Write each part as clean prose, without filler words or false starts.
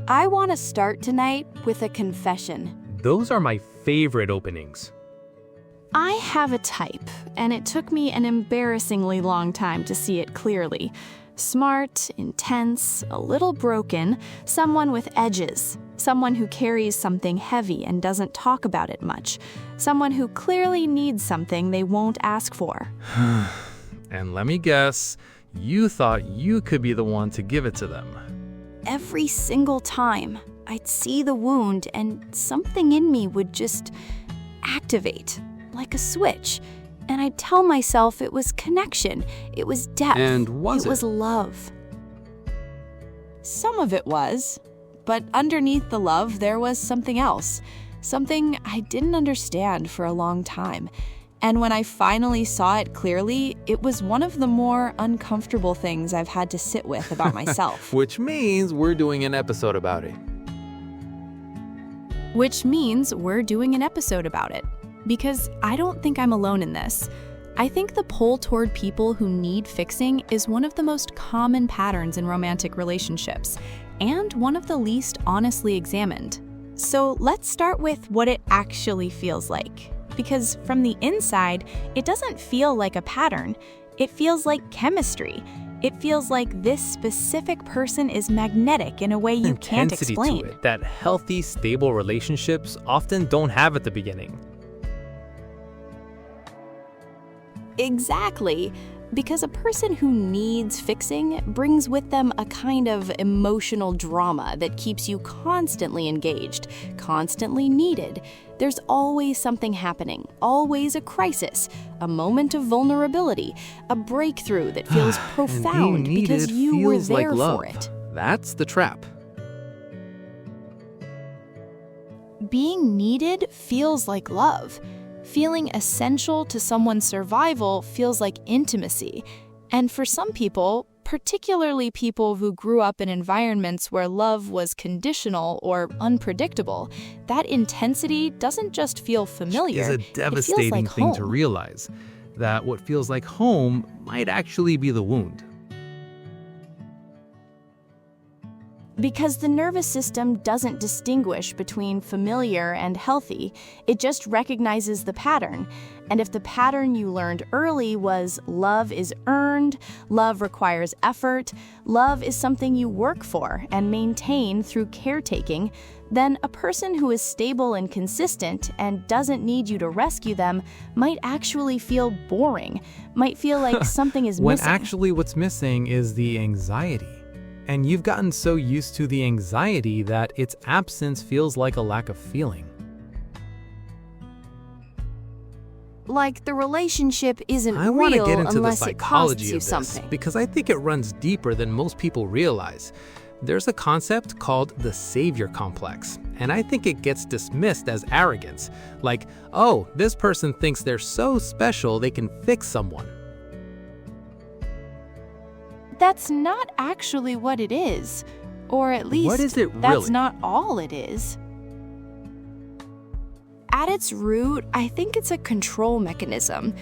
I want to start tonight with a confession. Those are my favorite openings. I have a type, and it took me an embarrassingly long time to see it clearly. Smart, intense, a little broken, someone with edges, someone who carries something heavy and doesn't talk about it much, someone who clearly needs something they won't ask for. And let me guess, you thought you could be the one to give it to them. Every single time, I'd see the wound and something in me would just activate, like a switch. And I'd tell myself it was connection, it was depth, And was it was it? love. Some of it was, but underneath the love there was something else, something I didn't understand for a long time. And when I finally saw it clearly, it was one of the more uncomfortable things I've had to sit with about myself. Which means we're doing an episode about it. Which means we're doing an episode about it. Because I don't think I'm alone in this. I think the pull toward people who need fixing is one of the most common patterns in romantic relationships, and one of the least honestly examined. So let's start with what it actually feels like. Because from the inside, it doesn't feel like a pattern. It feels like chemistry. It feels like this specific person is magnetic in a way you can't Intensity explain. to it that healthy, stable relationships often don't have at the beginning. Exactly, because a person who needs fixing brings with them a kind of emotional drama that keeps you constantly engaged, constantly needed. There's always something happening, always a crisis, a moment of vulnerability, a breakthrough that feels profound and being because needed you were feels like there love. for it. That's the trap. Being needed feels like love. Feeling essential to someone's survival feels like intimacy. And for some people, particularly people who grew up in environments where love was conditional or unpredictable, that intensity doesn't just feel familiar. It's a it feels devastating like thing to home. realize, that what feels like home might actually be the wound. Because the nervous system doesn't distinguish between familiar and healthy, it just recognizes the pattern. And if the pattern you learned early was love is earned, love requires effort, love is something you work for and maintain through caretaking, then a person who is stable and consistent and doesn't need you to rescue them might actually feel boring, might feel like something is When missing. actually what's missing is the anxiety. And you've gotten so used to the anxiety that its absence feels like a lack of feeling. Like the relationship isn't I want to real get into the unless it costs psychology you of this something. because I think it runs deeper than most people realize. There's a concept called the savior complex, and I think it gets dismissed as arrogance. Like, oh, this person thinks they're so special they can fix someone. That's not actually what it is. Or at least, What is it that's really? not all it is. At its root, I think it's a control mechanism.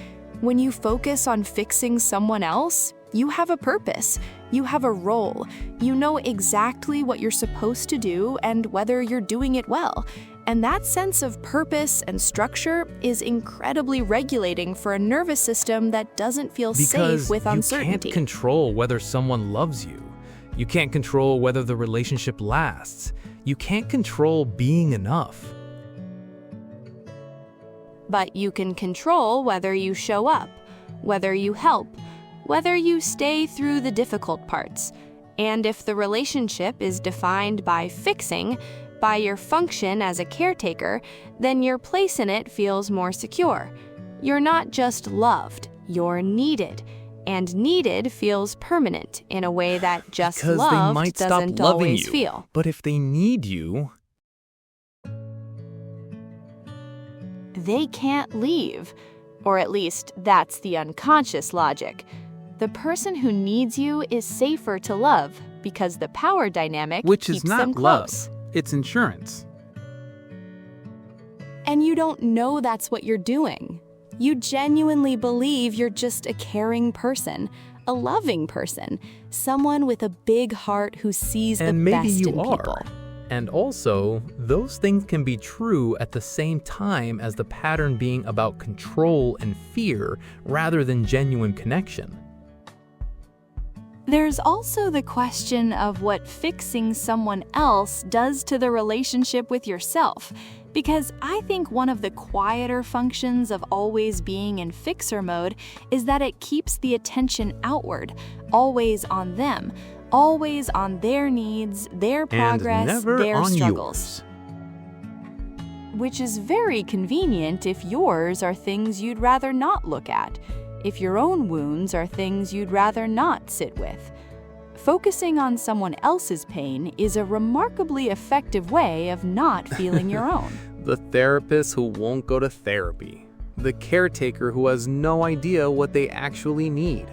When you focus on fixing someone else, you have a purpose, you have a role, you know exactly what you're supposed to do and whether you're doing it well. And that sense of purpose and structure is incredibly regulating for a nervous system that doesn't feel Because safe with you uncertainty. can't control whether someone loves you. You can't control whether the relationship lasts. You can't control being enough. But you can control whether you show up, whether you help, whether you stay through the difficult parts. And if the relationship is defined by fixing, by your function as a caretaker, then your place in it feels more secure. You're not just loved, you're needed. And needed feels permanent in a way that just Because they loved might stop doesn't loving always you. feel. But if they need you, They can't leave. Or at least that's the unconscious logic. The person who needs you is safer to love because the power dynamic Which keeps is not them love. close. It's insurance. And you don't know that's what you're doing. You genuinely believe you're just a caring person, a loving person, someone with a big heart who sees and the maybe best you in are. people. And also, those things can be true at the same time as the pattern being about control and fear rather than genuine connection. There's also the question of what fixing someone else does to the relationship with yourself. Because I think one of the quieter functions of always being in fixer mode is that it keeps the attention outward, always on them, always on their needs, their progress, and never their on struggles. yours. Which is very convenient if yours are things you'd rather not look at, if your own wounds are things you'd rather not sit with. Focusing on someone else's pain is a remarkably effective way of not feeling your own. The therapist who won't go to therapy. The caretaker who has no idea what they actually need.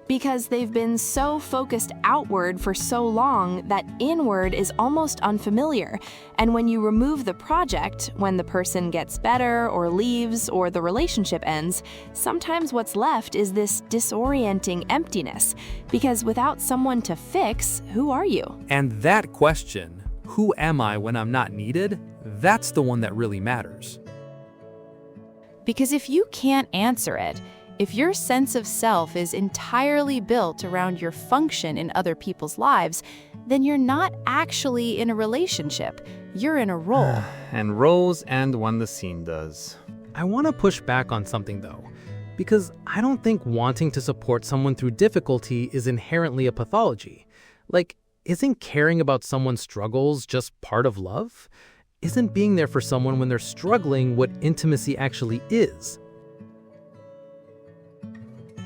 Because they've been so focused outward for so long that inward is almost unfamiliar. And when you remove the project, when the person gets better or leaves or the relationship ends, sometimes what's left is this disorienting emptiness. Because without someone to fix, who are you? And that question, who am I when I'm not needed? That's the one that really matters. Because if you can't answer it, if your sense of self is entirely built around your function in other people's lives, then you're not actually in a relationship. You're in a role. And roles end when the scene does. I want to push back on something though, because I don't think wanting to support someone through difficulty is inherently a pathology. Like, isn't caring about someone's struggles just part of love? Isn't being there for someone when they're struggling what intimacy actually is?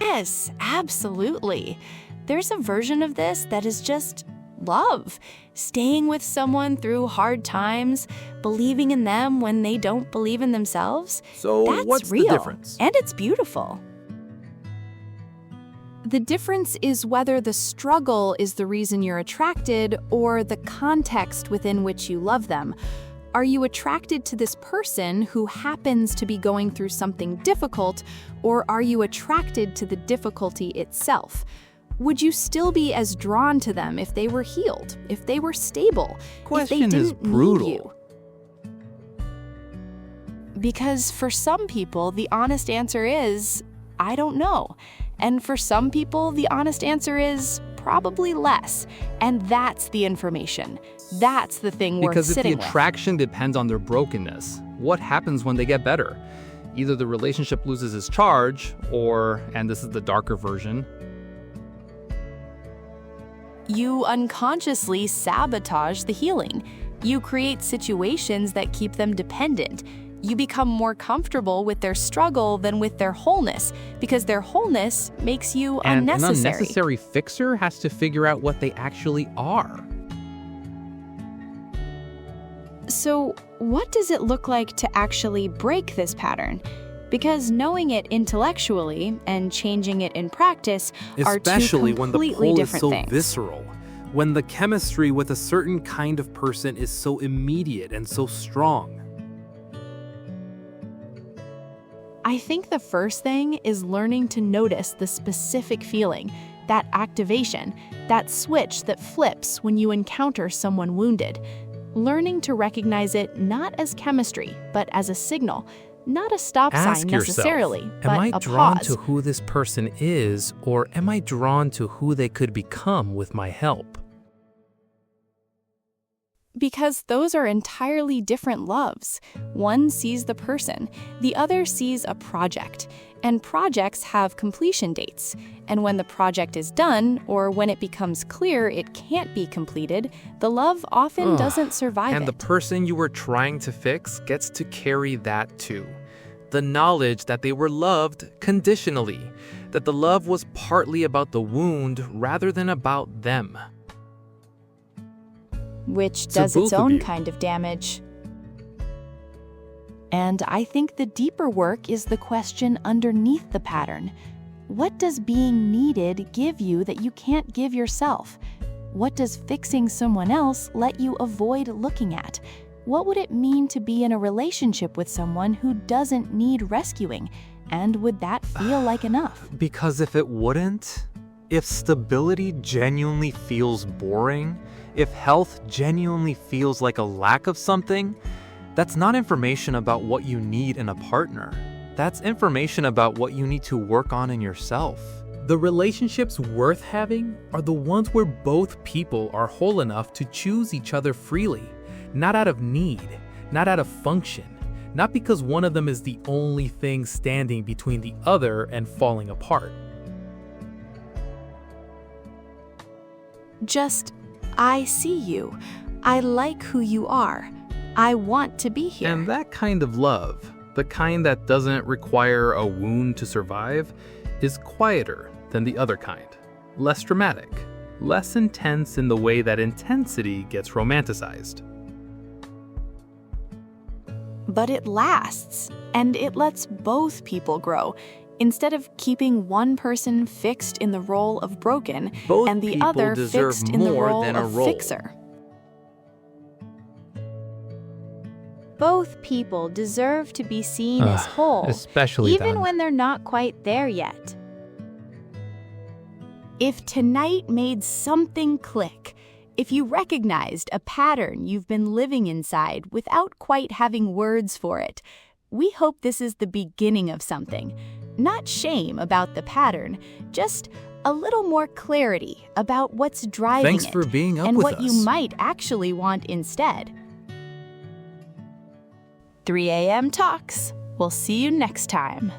Yes, absolutely. There's a version of this that is just love. Staying with someone through hard times, believing in them when they don't believe in themselves. So That's what's real, the difference? and it's beautiful. The difference is whether the struggle is the reason you're attracted or the context within which you love them. Are you attracted to this person who happens to be going through something difficult, or are you attracted to the difficulty itself? Would you still be as drawn to them if they were healed, if they were stable, Question if they is didn't need brutal. you? Because for some people, the honest answer is, I don't know. And for some people, the honest answer is probably less. And that's the information. That's the thing worth Because if the sitting with. attraction depends on their brokenness, what happens when they get better? Either the relationship loses its charge, or, and this is the darker version, You unconsciously sabotage the healing. You create situations that keep them dependent. You become more comfortable with their struggle than with their wholeness, because their wholeness makes you And unnecessary. an unnecessary fixer has to figure out what they actually are. So, what does it look like to actually break this pattern? Because knowing it intellectually and changing it in practice are two especially when the completely pull is different so things. visceral, when the chemistry with a certain kind of person is so immediate and so strong. I think the first thing is learning to notice the specific feeling, that activation, that switch that flips when you encounter someone wounded. Learning to recognize it not as chemistry, but as a signal, not a stop Ask sign yourself, necessarily, but am I a drawn pause. to who this person is, or am I drawn to who they could become with my help? Because those are entirely different loves. One sees the person, the other sees a project. And projects have completion dates. And when the project is done, or when it becomes clear it can't be completed, the love often doesn't survive And it. the person you were trying to fix gets to carry that too. The knowledge that they were loved conditionally, that the love was partly about the wound rather than about them. Which So does its both of own you. kind of damage. And I think the deeper work is the question underneath the pattern. What does being needed give you that you can't give yourself? What does fixing someone else let you avoid looking at? What would it mean to be in a relationship with someone who doesn't need rescuing? And would that feel like enough? Because if it wouldn't, If stability genuinely feels boring, if health genuinely feels like a lack of something, that's not information about what you need in a partner. That's information about what you need to work on in yourself. The relationships worth having are the ones where both people are whole enough to choose each other freely, not out of need, not out of function, not because one of them is the only thing standing between the other and falling apart. Just, I see you. I like who you are. I want to be here. And that kind of love, the kind that doesn't require a wound to survive, is quieter than the other kind, less dramatic, less intense in the way that intensity gets romanticized. But it lasts, and it lets both people grow, instead of keeping one person fixed in the role of broken Both and the people other deserve fixed in the more role than a of role. fixer. Both people deserve to be seen as whole, Especially even then. when they're not quite there yet. If tonight made something click, if you recognized a pattern you've been living inside without quite having words for it, we hope this is the beginning of something. Not shame about the pattern, just a little more clarity about what's driving Thanks it for being up and with what us. you might actually want instead. 3 a.m. Talks. We'll see you next time.